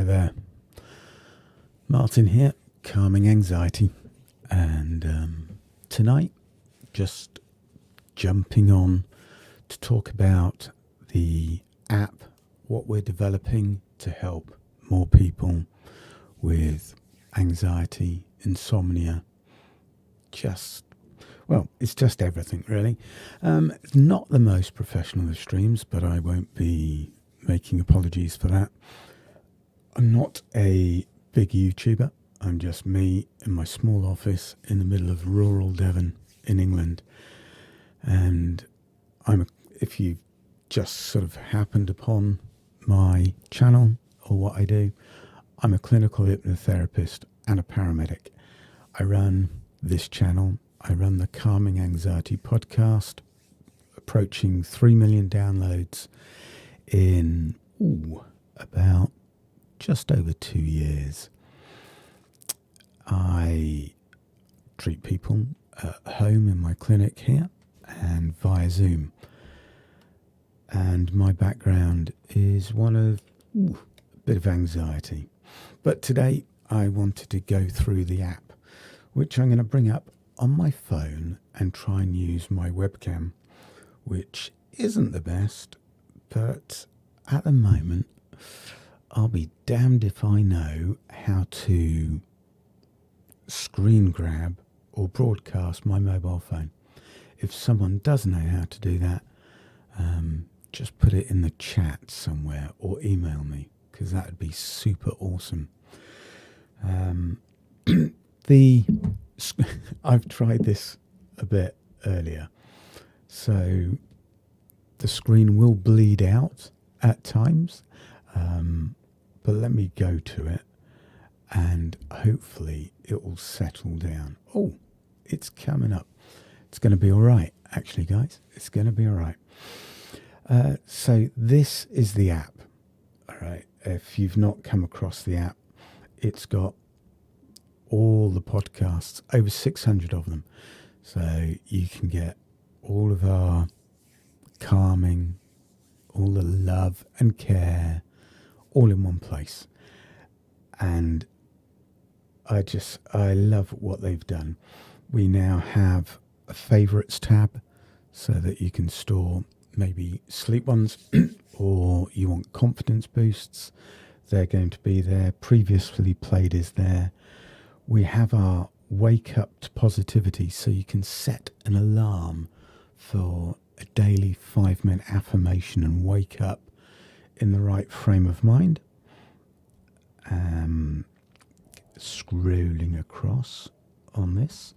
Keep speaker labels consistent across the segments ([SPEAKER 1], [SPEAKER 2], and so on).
[SPEAKER 1] Hi there, Martin here, Calming Anxiety, and tonight just jumping on to talk about the app, what we're developing to help more people with anxiety, insomnia, it's just everything really. It's not the most professional of streams, but I won't be making apologies for that. I'm not a big YouTuber. I'm just me in my small office in the middle of rural Devon in England. And if you just sort of happened upon my channel or what I do, I'm a clinical hypnotherapist and a paramedic. I run this channel. I run the Calming Anxiety podcast, approaching 3 million downloads in about just over 2 years. I treat people at home in my clinic here and via Zoom. And my background is one of a bit of anxiety. But today I wanted to go through the app, which I'm going to bring up on my phone and try and use my webcam, which isn't the best, but at the moment I'll be damned if I know how to screen grab or broadcast my mobile phone. If someone does know how to do that, just put it in the chat somewhere or email me, because that would be super awesome. I've tried this a bit earlier, so the screen will bleed out at times, but let me go to it and hopefully it will settle down. Oh, it's coming up. It's going to be all right, actually, guys. It's going to be all right. So this is the app. All right. If you've not come across the app, it's got all the podcasts, over 600 of them. So you can get all of our calming, all the love and care, all in one place. And I love what they've done. We now have a favorites tab so that you can store maybe sleep ones or you want confidence boosts. They're going to be there. Previously played is there. We have our wake up to positivity, so you can set an alarm for a daily 5-minute affirmation and wake up in the right frame of mind. Scrolling across on this,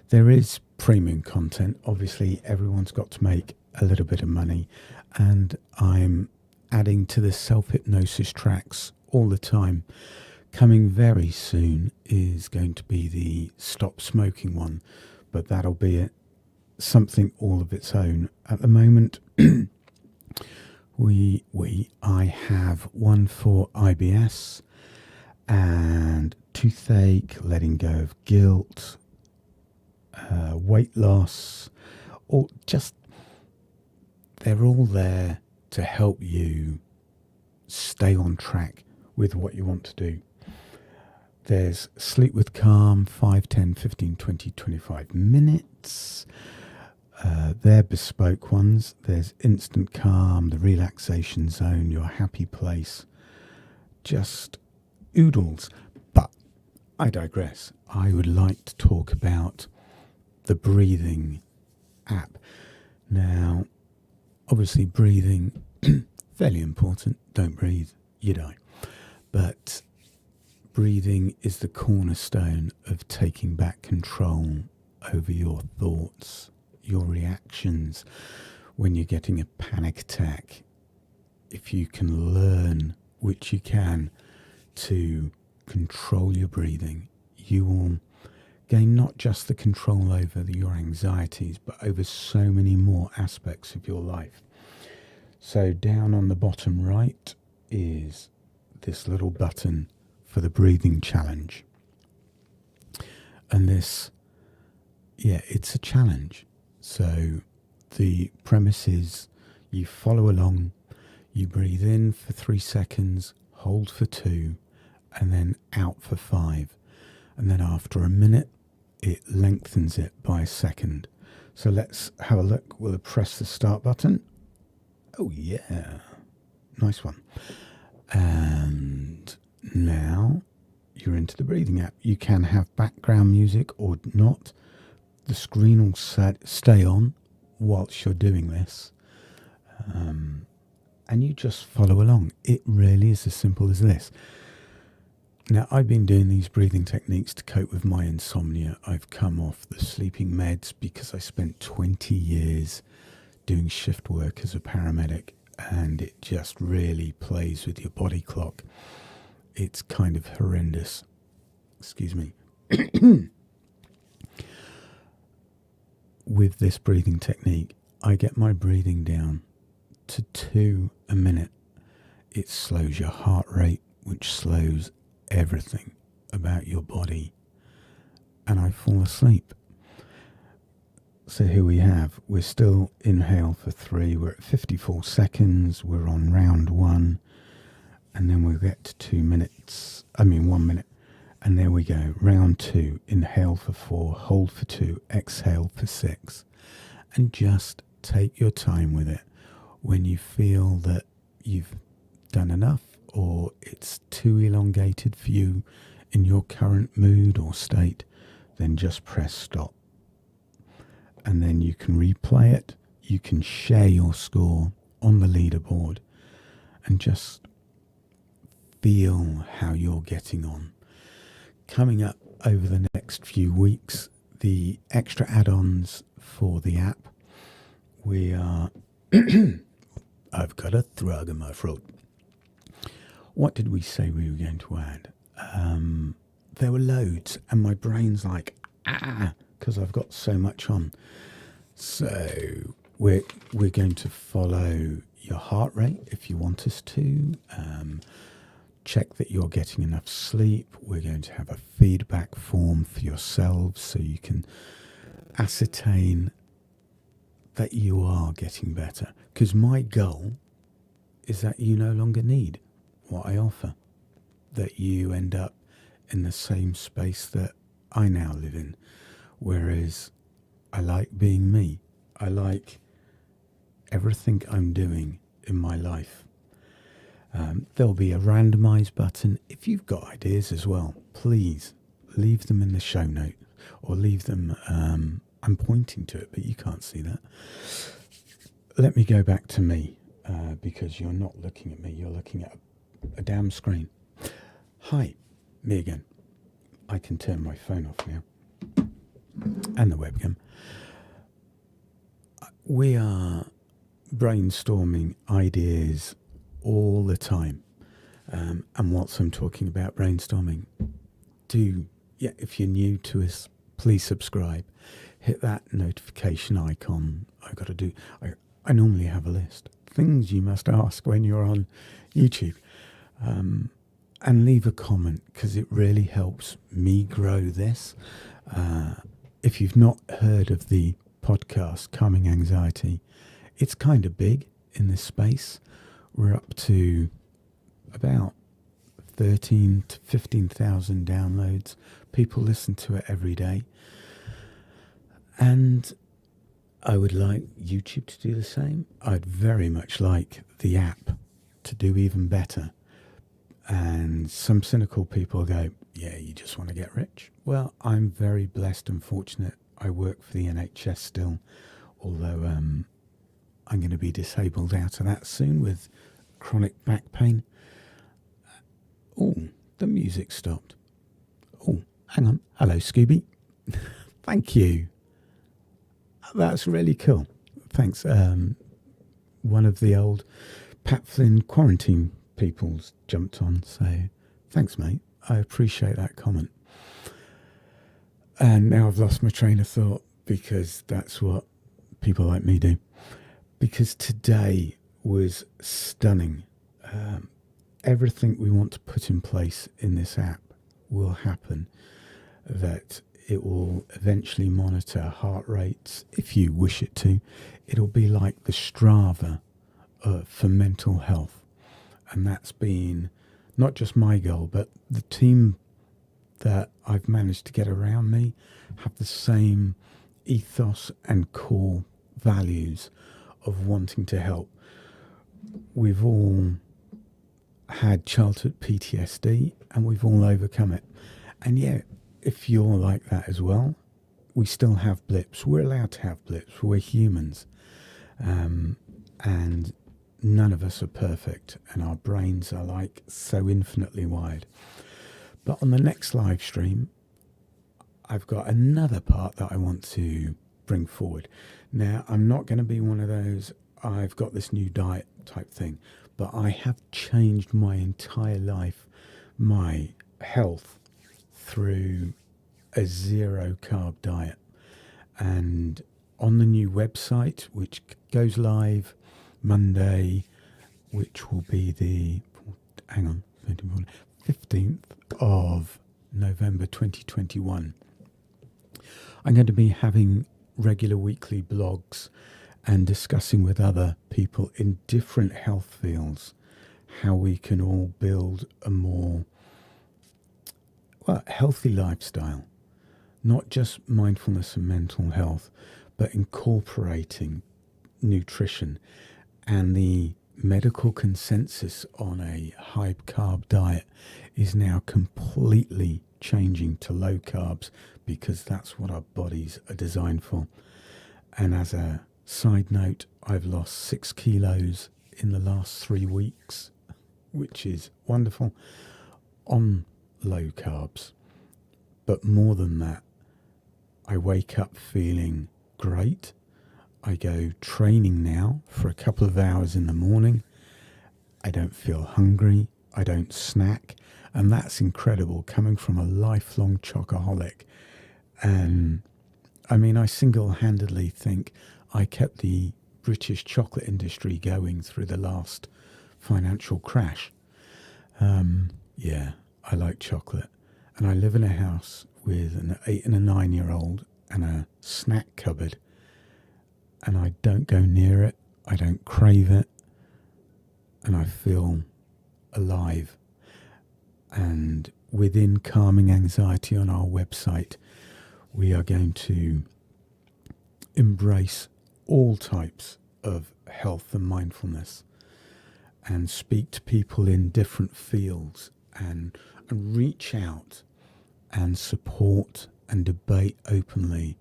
[SPEAKER 1] there is premium content. Obviously everyone's got to make a little bit of money, and I'm adding to the self-hypnosis tracks all the time. Coming very soon is going to be the stop smoking one, but that'll be something all of its own. At the moment I have one for IBS and toothache, letting go of guilt, weight loss, or just they're all there to help you stay on track with what you want to do. There's Sleep with Calm, 5, 10, 15, 20, 25 minutes. They're bespoke ones. There's Instant Calm, the Relaxation Zone, Your Happy Place. Just oodles. But I digress. I would like to talk about the breathing app. Now, obviously breathing, fairly important. Don't breathe, you die. But breathing is the cornerstone of taking back control over your thoughts, your reactions when you're getting a panic attack. If you can learn, which you can, to control your breathing, you will gain not just the control over your anxieties, but over so many more aspects of your life. So down on the bottom right is this little button for the breathing challenge. And this, it's a challenge. So the premise is you follow along, you breathe in for 3 seconds, hold for 2, and then out for 5. And then after a minute, it lengthens it by a second. So let's have a look. We'll press the start button. Oh, yeah. Nice one. And now you're into the breathing app. You can have background music or not. The screen will stay on whilst you're doing this. And you just follow along. It really is as simple as this. Now, I've been doing these breathing techniques to cope with my insomnia. I've come off the sleeping meds because I spent 20 years doing shift work as a paramedic, and it just really plays with your body clock. It's kind of horrendous. Excuse me. With this breathing technique, I get my breathing down to 2 a minute. It slows your heart rate, which slows everything about your body, and I fall asleep. So here we're still inhale for 3, we're at 54 seconds, we're on round 1, and then we'll get to 1 minute, and there we go, round 2, inhale for 4, hold for 2, exhale for 6, and just take your time with it. When you feel that you've done enough, or it's too elongated for you in your current mood or state, then just press stop. And then you can replay it. You can share your score on the leaderboard and just feel how you're getting on. Coming up over the next few weeks, the extra add-ons for the app. We are... I've got a thrug in my throat. What did we say we were going to add? There were loads, and my brain's like, because I've got so much on. So we're going to follow your heart rate if you want us to. Check that you're getting enough sleep. We're going to have a feedback form for yourselves so you can ascertain that you are getting better. Because my goal is that you no longer need what I offer, that you end up in the same space that I now live in, whereas I like being me. I like everything I'm doing in my life. There'll be a randomize button. If you've got ideas as well, please leave them in the show note, or leave them, I'm pointing to it, but you can't see that. Let me go back to me, because you're not looking at me, you're looking at a damn screen. Hi, me again. I can turn my phone off now, and the webcam. We are brainstorming ideas all the time, and whilst I'm talking about brainstorming, if you're new to us, please subscribe, hit that notification icon. I normally have a list, things you must ask when you're on YouTube, and leave a comment, because it really helps me grow this. If you've not heard of the podcast Calming Anxiety, it's kind of big in this space. We're up to about 13 to 15,000 downloads. People listen to it every day, and I would like YouTube to do the same. I'd very much like the app to do even better. And some cynical people go, yeah, you just want to get rich. Well, I'm very blessed and fortunate. I work for the NHS still, although I'm going to be disabled out of that soon with chronic back pain. Oh, the music stopped. Oh, hang on. Hello, Scooby. Thank you. That's really cool. Thanks. One of the old Pat Flynn quarantine people's jumped on, so thanks, mate. I appreciate that comment. And now I've lost my train of thought, because that's what people like me do. Because today was stunning. Everything we want to put in place in this app will happen. That it will eventually monitor heart rates if you wish it to. It'll be like the Strava for mental health. And that's been not just my goal, but the team that I've managed to get around me have the same ethos and core values of wanting to help. We've all had childhood PTSD and we've all overcome it. And yeah, if you're like that as well, we still have blips. We're allowed to have blips. We're humans. And none of us are perfect, and our brains are like so infinitely wide. But on the next live stream, I've got another part that I want to bring forward. Now, I'm not going to be one of those, I've got this new diet type thing, but I have changed my entire life, my health, through a zero carb diet. And on the new website, which goes live Monday, which will be the 15th of November 2021, I'm going to be having regular weekly blogs and discussing with other people in different health fields how we can all build a more healthy lifestyle. Not just mindfulness and mental health, but incorporating nutrition. And the medical consensus on a high carb diet is now completely changing to low carbs, because that's what our bodies are designed for. And as a side note, I've lost 6 kilos in the last 3 weeks, which is wonderful, on low carbs. But more than that, I wake up feeling great. I go training now for a couple of hours in the morning. I don't feel hungry. I don't snack. And that's incredible, coming from a lifelong chocoholic. And I mean, I single-handedly think I kept the British chocolate industry going through the last financial crash. Yeah, I like chocolate. And I live in a house with an 8 and a 9-year-old and a snack cupboard. And I don't go near it. I don't crave it. And I feel alive. And within Calming Anxiety on our website, we are going to embrace all types of health and mindfulness and speak to people in different fields and reach out and support and debate openly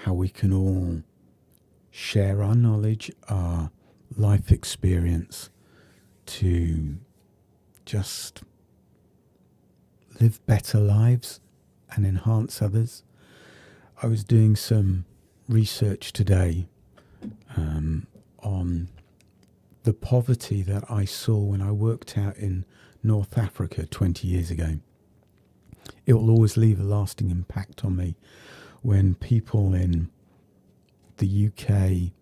[SPEAKER 1] how we can all share our knowledge, our life experience to just live better lives and enhance others. I was doing some research today on the poverty that I saw when I worked out in North Africa 20 years ago. It will always leave a lasting impact on me when people in the UK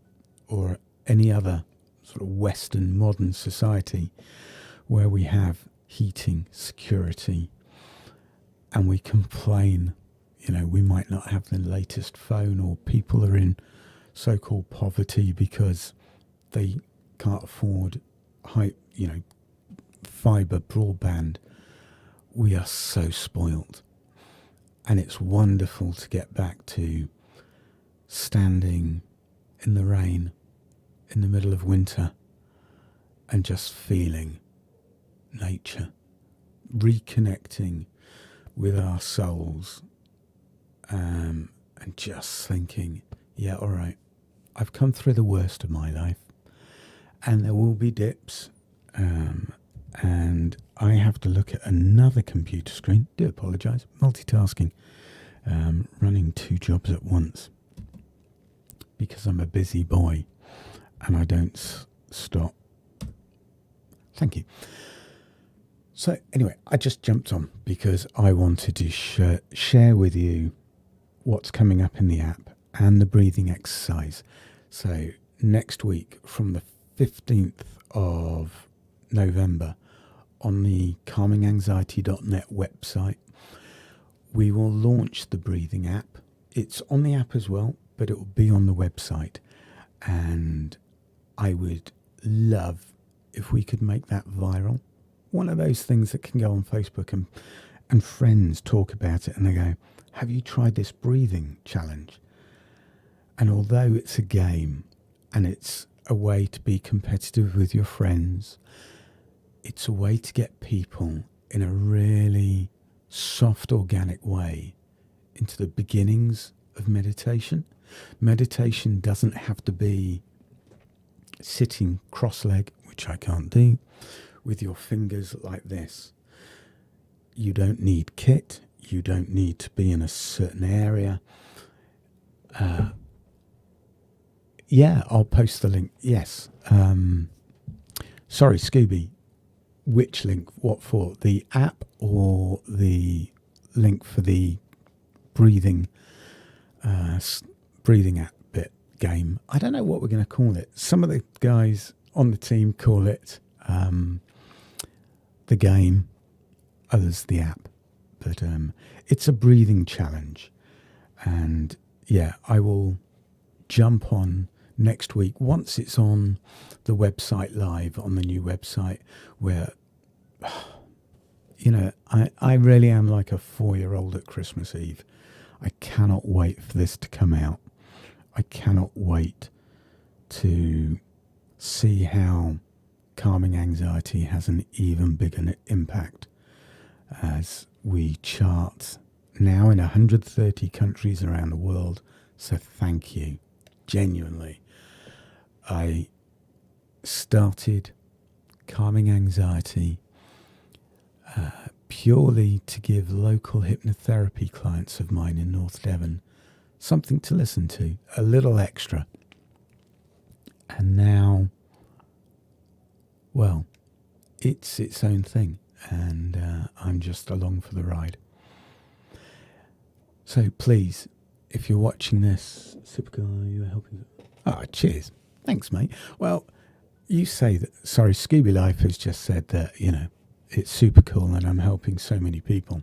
[SPEAKER 1] or any other sort of Western modern society where we have heating, security, and we complain, we might not have the latest phone, or people are in so-called poverty because they can't afford fibre broadband. We are so spoilt. And it's wonderful to get back to standing in the rain in the middle of winter and just feeling nature, reconnecting with our souls, and just thinking, yeah, all right, I've come through the worst of my life, and there will be dips, and I have to look at another computer screen. Do apologise, multitasking, running 2 jobs at once because I'm a busy boy and I don't stop. Thank you. So anyway, I just jumped on because I wanted to share with you what's coming up in the app and the breathing exercise. So next week, from the 15th of November, on the calminganxiety.net website, we will launch the breathing app. It's on the app as well, but it will be on the website. And I would love if we could make that viral. one of those things that can go on Facebook and friends talk about it and they go, have you tried this breathing challenge? And although it's a game and it's a way to be competitive with your friends, it's a way to get people in a really soft, organic way into the beginnings of meditation. Meditation doesn't have to be sitting cross-legged, which I can't do, with your fingers like this. You don't need kit. You don't need to be in a certain area. Yeah, I'll post the link. Yes. Sorry, Scooby. Which link? What for? The app or the link for the breathing app bit game? I don't know what we're going to call it. Some of the guys on the team call it the game, others the app. But it's a breathing challenge. And yeah, I will jump on next week once it's on the website live, on the new website, where I really am like a 4-year-old at Christmas Eve. I cannot wait for this to come out. I cannot wait to see how calming anxiety has an even bigger impact as we chart now in 130 countries around the world. So thank you. Genuinely. I started calming anxiety purely to give local hypnotherapy clients of mine in North Devon something to listen to, a little extra. And now, well, it's its own thing, and I'm just along for the ride. So please, if you're watching this, Supergirl, you are helping. Ah, cheers. Thanks, mate. Well, you say that, sorry, Scooby Life has just said that, it's super cool and I'm helping so many people.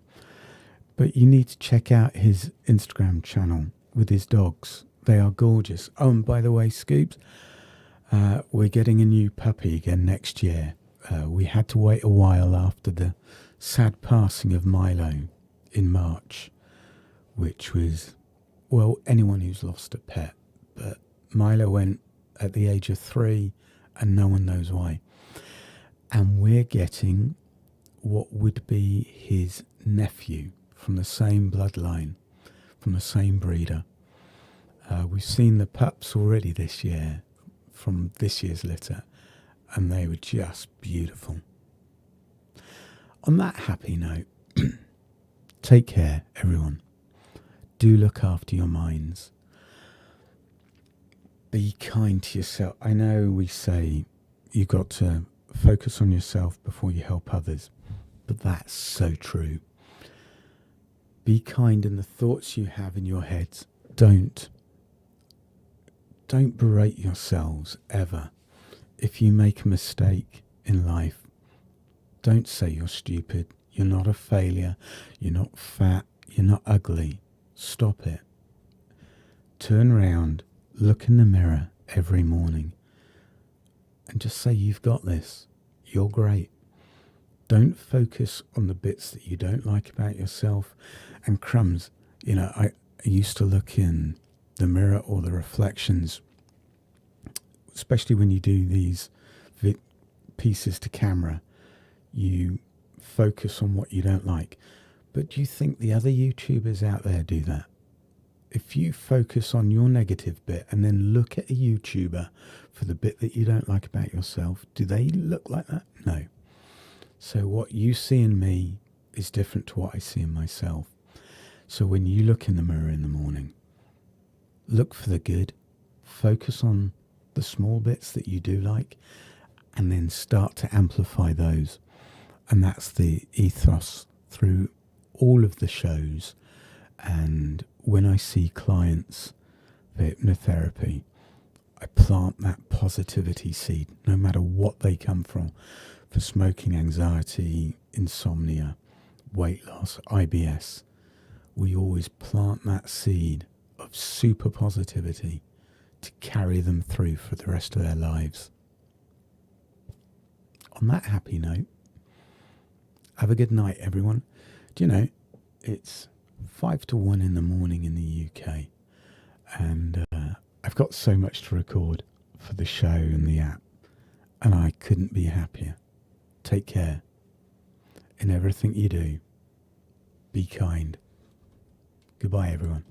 [SPEAKER 1] But you need to check out his Instagram channel with his dogs. They are gorgeous. Oh, and by the way, Scoops, we're getting a new puppy again next year. We had to wait a while after the sad passing of Milo in March, which was, well, anyone who's lost a pet. But Milo went at the age of 3 and no one knows why. And we're getting what would be his nephew from the same bloodline, from the same breeder. We've seen the pups already this year from this year's litter, and they were just beautiful. On that happy note, take care, everyone. Do look after your minds. Be kind to yourself. I know we say you've got to focus on yourself before you help others, but that's so true. Be kind in the thoughts you have in your heads. Don't berate yourselves ever. If you make a mistake in life, don't say you're stupid. You're not a failure. You're not fat. You're not ugly. Stop it. Turn around, look in the mirror every morning and just say, you've got this. You're great. Don't focus on the bits that you don't like about yourself. And crumbs, I used to look in the mirror or the reflections, especially when you do these pieces to camera, you focus on what you don't like. But do you think the other YouTubers out there do that? If you focus on your negative bit and then look at a YouTuber for the bit that you don't like about yourself, do they look like that? No. So what you see in me is different to what I see in myself. So when you look in the mirror in the morning, look for the good, focus on the small bits that you do like, and then start to amplify those. And that's the ethos through all of the shows. And when I see clients for hypnotherapy, I plant that positivity seed, no matter what they come from, for smoking, anxiety, insomnia, weight loss, IBS. We always plant that seed of super positivity to carry them through for the rest of their lives. On that happy note, Have a good night, everyone. Do you know, it's 5 to 1 in the morning in the UK, and I've got so much to record for the show and the app, and I couldn't be happier. Take care. In everything you do, be kind. Goodbye, everyone.